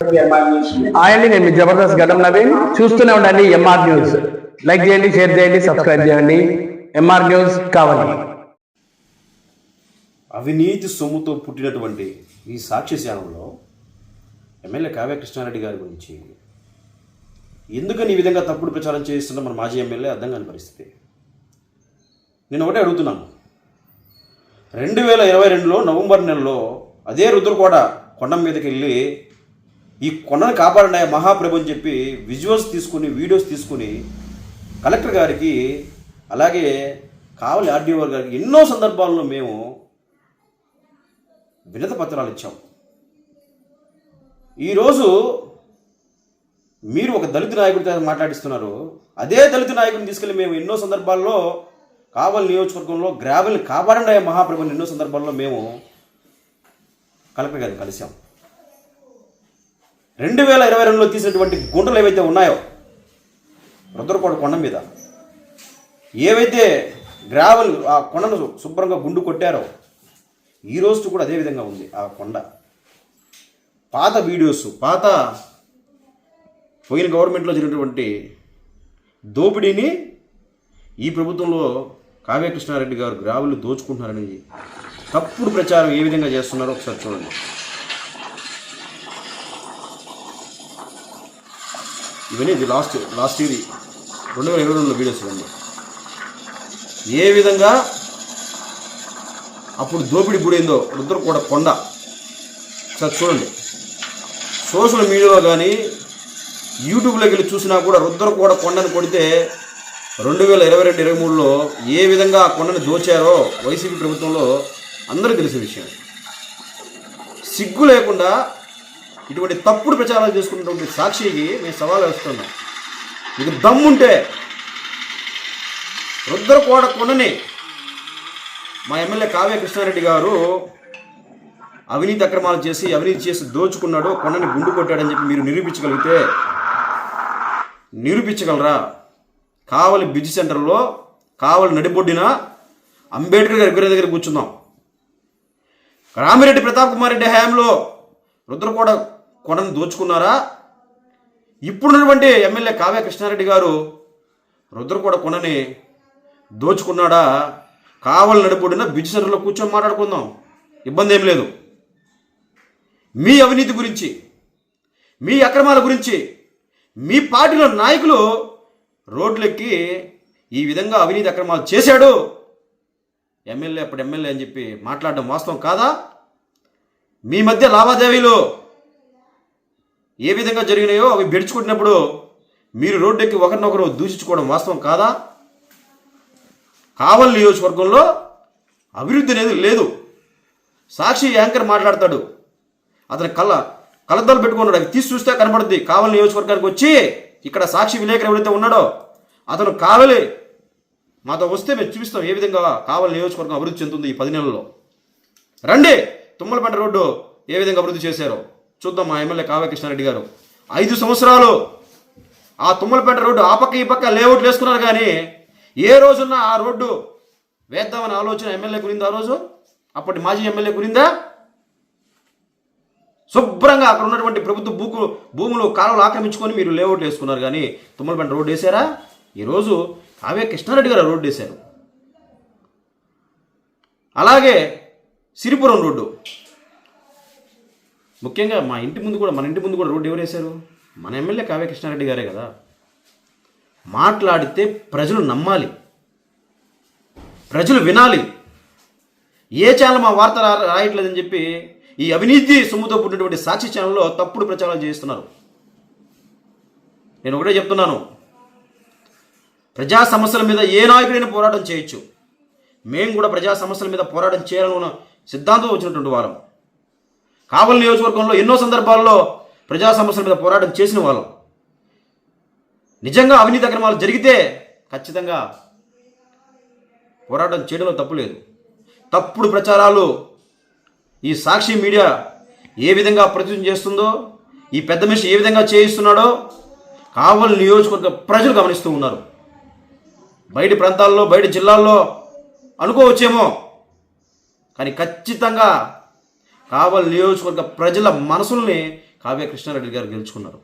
Hi అండి, నేను మీ జబర్దస్త్ గడ్డం నవీన్. చూస్తూనే ఉండండి ఎంఆర్ న్యూస్. లైక్ చేయండి, షేర్ చేయండి, సబ్స్క్రైబ్ చేయండి. ఎంఆర్ న్యూస్ కావాలి. అవినీతి సొమ్ముతో పుట్టినటువంటి ఈ సాక్షి ఛానల్లో ఎమ్మెల్యే కావ్య కృష్ణారెడ్డి గారి గురించి ఎందుకని ఈ విధంగా తప్పుడు ప్రచారం చేస్తున్న మన మాజీ ఎమ్మెల్యే అర్థం కాని పరిస్థితి. నేను ఒకటే అడుగుతున్నాను, 2022లో నవంబర్ నెలలో అదే రుద్రకోట కొండ మీదకి వెళ్ళి ఈ కొండను కాపాడండి మహాప్రభు అని చెప్పి విజువల్స్ తీసుకుని వీడియోస్ తీసుకుని కలెక్టర్ గారికి అలాగే కావలి ఆర్డీఓ గారికి ఎన్నో సందర్భాల్లో మేము వినత పత్రాలు ఇచ్చాం. ఈరోజు మీరు ఒక దళిత నాయకుడితో మాట్లాడిస్తున్నారు. అదే దళిత నాయకుడిని తీసుకెళ్ళి మేము ఎన్నో సందర్భాల్లో కావలి నియోజకవర్గంలో గ్రావెల్ని కాపాడండి మహాప్రభుని ఎన్నో సందర్భాల్లో మేము కలెక్టర్ గారిని కలిసాం. 2022లో తీసినటువంటి గుంటలు ఏవైతే ఉన్నాయో రుద్రకోట కొండ మీద ఏవైతే గ్రావెల్ ఆ కొండను శుభ్రంగా గుండు కొట్టారో ఈ రోజు కూడా అదే విధంగా ఉంది ఆ కొండ. పాత వీడియోస్, పాత పోయిన గవర్నమెంట్లో జరిగినటువంటి దోపిడీని ఈ ప్రభుత్వంలో కావ్య కృష్ణారెడ్డి గారు గ్రావెలు దోచుకుంటున్నారని తప్పుడు ప్రచారం ఏ విధంగా చేస్తున్నారో ఒకసారి చూడండి. ఇవన్నీ ఇది లాస్ట్ ఇయర్ 2022లో వీడియోస్ ఇవన్నీ ఏ విధంగా అప్పుడు దోపిడీ గుడైందో రుద్రకోట కొండ సార్ చూడండి. సోషల్ మీడియాలో కానీ యూట్యూబ్లోకి వెళ్ళి చూసినా కూడా రుద్రకోట కొండను కొడితే 2022-23లో ఏ విధంగా ఆ కొండను దోచారో వైసీపీ ప్రభుత్వంలో అందరికీ తెలిసిన విషయం. సిగ్గు లేకుండా ఇటువంటి తప్పుడు ప్రచారాలు చేసుకున్నటువంటి సాక్షికి మేము సవాల్ వేస్తున్నాం. మీకు దమ్ముంటే రుద్రకోట కొండని మా ఎమ్మెల్యే కావ్య కృష్ణారెడ్డి గారు అవినీతి అక్రమాలు చేసి దోచుకున్నాడు, కొండని గుండు కొట్టాడని చెప్పి మీరు నిరూపించగలరా? కావలి బిజీ సెంటర్లో కావలి నడిబొడ్డిన అంబేద్కర్ గారి విగ్రహం దగ్గర కూర్చుందాం. రామిరెడ్డి ప్రతాప్ కుమార్ రెడ్డి హయాంలో రుద్రకోట కొండను దోచుకున్నారా? ఇప్పుడున్నటువంటి ఎమ్మెల్యే కావ్య కృష్ణారెడ్డి గారు రుద్రకోట కొండని దోచుకున్నాడా? కావలి నడిబొడ్డిన బిజీ సెంటర్లో కూర్చొని మాట్లాడుకుందాం, ఇబ్బంది ఏం లేదు. మీ అవినీతి గురించి, మీ అక్రమాల గురించి మీ పార్టీలో నాయకులు రోడ్లెక్కి ఈ విధంగా అవినీతి అక్రమాలు చేశాడు అప్పుడు ఎమ్మెల్యే అని చెప్పి మాట్లాడడం వాస్తవం కాదా? మీ మధ్య లావాదేవీలు ఏ విధంగా జరిగినాయో అవి బెడుచుకుంటున్నప్పుడు మీరు రోడ్డెక్కి ఒకరినొకరు దూషించుకోవడం వాస్తవం కాదా? కావలి నియోజకవర్గంలో అభివృద్ధి అనేది లేదు. సాక్షి యాంకర్ మాట్లాడతాడు, అతని కళ్ళద్దాలు పెట్టుకున్నాడు, అవి తీసి చూస్తే కనపడుద్ది. కావలి నియోజకవర్గానికి వచ్చి ఇక్కడ సాక్షి విలేకరు ఎవరైతే ఉన్నాడో అతను కావలి మాతో వస్తే మేము చూపిస్తాం ఏ విధంగా కావలి నియోజకవర్గం అభివృద్ధి చెందుతుంది ఈ 10 నెలల్లో. రండి, తుమ్మలపేట రోడ్డు ఏ విధంగా అభివృద్ధి చేశారో చూద్దాం. మా ఎమ్మెల్యే కావ్య కృష్ణారెడ్డి గారు 5 సంవత్సరాలు ఆ తుమ్మలపేట రోడ్డు ఆ పక్క ఈ పక్క లేఅవుట్లు వేసుకున్నారు, కానీ ఏ రోజున ఆ రోడ్డు వేద్దామని ఆలోచన ఎమ్మెల్యేకు ఉందా? ఆ రోజు అప్పటి మాజీ ఎమ్మెల్యేకు ఉందా? శుభ్రంగా అక్కడ ఉన్నటువంటి ప్రభుత్వ భూములు కాలువలు ఆక్రమించుకొని మీరు లేఅవుట్లు వేసుకున్నారు, కానీ తుమ్మలపేట రోడ్డు వేశారా? ఈరోజు కావ్య కృష్ణారెడ్డి గారు రోడ్డు వేశారు. అలాగే సిరిపురం రోడ్డు, ముఖ్యంగా మన ఇంటి ముందు కూడా రోడ్డు ఎవరు వేశారు? మన ఎమ్మెల్యే కావ్య కృష్ణారెడ్డి గారే కదా. మాట్లాడితే ప్రజలు నమ్మాలి, ప్రజలు వినాలి. ఏ ఛానల్ మా వార్త రాయట్లేదని చెప్పి ఈ అవినీతి సొమ్ముతో పుట్టినటువంటి సాక్షి ఛానల్లో తప్పుడు ప్రచారాలు చేస్తున్నారు. నేను ఒకటే చెప్తున్నాను, ప్రజా సమస్యల మీద ఏ నాయకుడైనా పోరాటం చేయొచ్చు. మేము కూడా ప్రజా సమస్యల మీద పోరాటం చేయాలన్న సిద్ధాంతం వచ్చినటువంటి వారం. కావలి నియోజకవర్గంలో ఎన్నో సందర్భాల్లో ప్రజా సమస్యల మీద పోరాటం చేసిన వాళ్ళం. నిజంగా అవినీతి అక్రమాలు జరిగితే ఖచ్చితంగా పోరాటం చేయడంలో తప్పు లేదు. తప్పుడు ప్రచారాలు ఈ సాక్షి మీడియా ఏ విధంగా ప్రచురణ చేస్తుందో, ఈ పెద్ద మనిషి ఏ విధంగా చేయిస్తున్నాడో కావలి నియోజకవర్గ ప్రజలు గమనిస్తూ ఉన్నారు. బయటి ప్రాంతాల్లో, బయటి జిల్లాల్లో అనుకోవచ్చేమో, కానీ ఖచ్చితంగా కావలి నియోజకవర్గ ప్రజల మనసుల్ని కావ్య కృష్ణారెడ్డి గారు గెలుచుకున్నారు.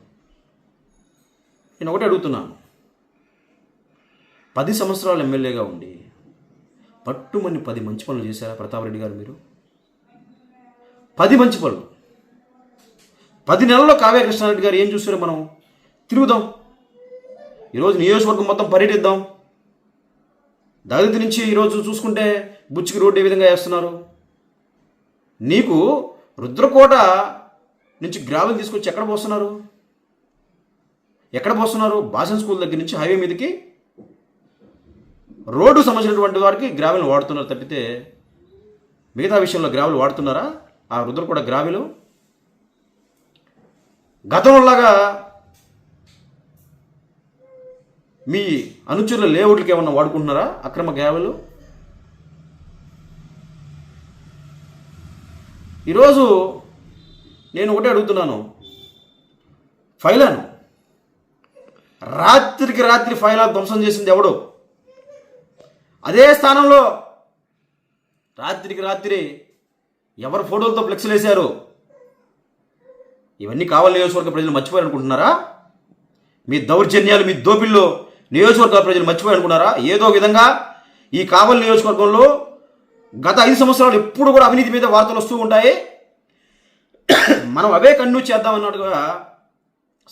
నేను ఒకటి అడుగుతున్నాను, 10 సంవత్సరాలు ఎమ్మెల్యేగా ఉండి పట్టుమని 10 మంచి పనులు చేశారా ప్రతాప్ రెడ్డి గారు? మీరు 10 మంచి పనులు 10 నెలల్లో కావ్య కృష్ణారెడ్డి గారు ఏం చూస్తారో మనం తిరుగుదాం. ఈరోజు నియోజకవర్గం మొత్తం పర్యటిద్దాం. దళిత నుంచి ఈరోజు చూసుకుంటే బుచ్చికి రోడ్డు ఏ విధంగా వేస్తున్నారు. నీకు రుద్రకోట నుంచి గ్రావెల్ తీసుకొచ్చి ఎక్కడ పోస్తున్నారు? భాషన్ స్కూల్ దగ్గర నుంచి హైవే మీదకి రోడ్డు సంబంధించినటువంటి వారికి గ్రావెల్ వాడుతున్నారు తప్పితే మిగతా విషయంలో గ్రావెల్ వాడుతున్నారా? ఆ రుద్రకోట గ్రావెలు గతంలాగా మీ అనుచరుల లేఅవుట్లకి ఏమన్నా వాడుకుంటున్నారా అక్రమ గ్రావెలు? ఈరోజు నేను ఒకటే అడుగుతున్నాను, ఫైలాను రాత్రికి రాత్రి ఫైలాను ధ్వంసం చేసింది ఎవడు? అదే స్థానంలో రాత్రికి రాత్రి ఎవరు ఫోటోలతో ఫ్లెక్స్లు వేశారు? ఇవన్నీ కావాలి నియోజకవర్గ ప్రజలు మర్చిపోయారు అనుకుంటున్నారా? మీ దౌర్జన్యాలు, మీ దోపిల్లో నియోజకవర్గ ప్రజలు మర్చిపోయారు అనుకున్నారా? ఏదో విధంగా ఈ కావలి నియోజకవర్గంలో గత 5 సంవత్సరాలు ఎప్పుడు కూడా అవినీతి మీద వార్తలు వస్తూ ఉంటాయి. మనం అవే కంటిన్యూ చేద్దామన్నట్టుగా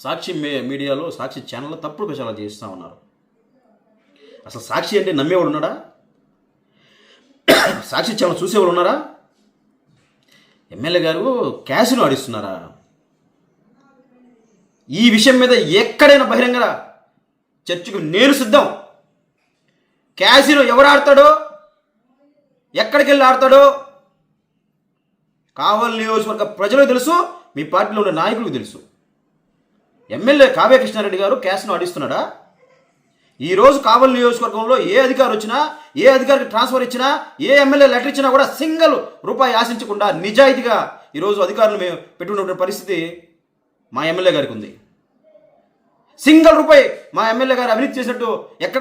సాక్షి మీడియాలో, సాక్షి ఛానల్లో తప్పుడు ప్రచారాలు చేస్తూ ఉన్నారు. అసలు సాక్షి అంటే నమ్మేవాడు ఉన్నాడా? సాక్షి ఛానల్ చూసేవాడు ఉన్నారా? ఎమ్మెల్యే గారు క్యాసినో ఆడిస్తున్నారా? ఈ విషయం మీద ఎక్కడైనా బహిరంగ చర్చకు నేను సిద్ధం. క్యాసినో ఎవరు ఆడతాడో, ఎక్కడికి వెళ్ళి ఆడతాడో కావలి నియోజకవర్గ ప్రజలకు తెలుసు, మీ పార్టీలో ఉన్న నాయకులకు తెలుసు. ఎమ్మెల్యే కావ్య కృష్ణారెడ్డి గారు క్యాసినో ఆడిస్తున్నాడా? ఈరోజు కావలి నియోజకవర్గంలో ఏ అధికారి వచ్చినా, ఏ అధికారికి ట్రాన్స్ఫర్ ఇచ్చినా, ఏ ఎమ్మెల్యే లెటర్ ఇచ్చినా కూడా సింగిల్ రూపాయి ఆశించకుండా నిజాయితీగా ఈరోజు అధికారులు మేము పెట్టుకున్న పరిస్థితి మా ఎమ్మెల్యే గారికి ఉంది. సింగిల్ రూపాయి మా ఎమ్మెల్యే గారు అవినీతి చేసినట్టు ఎక్కడ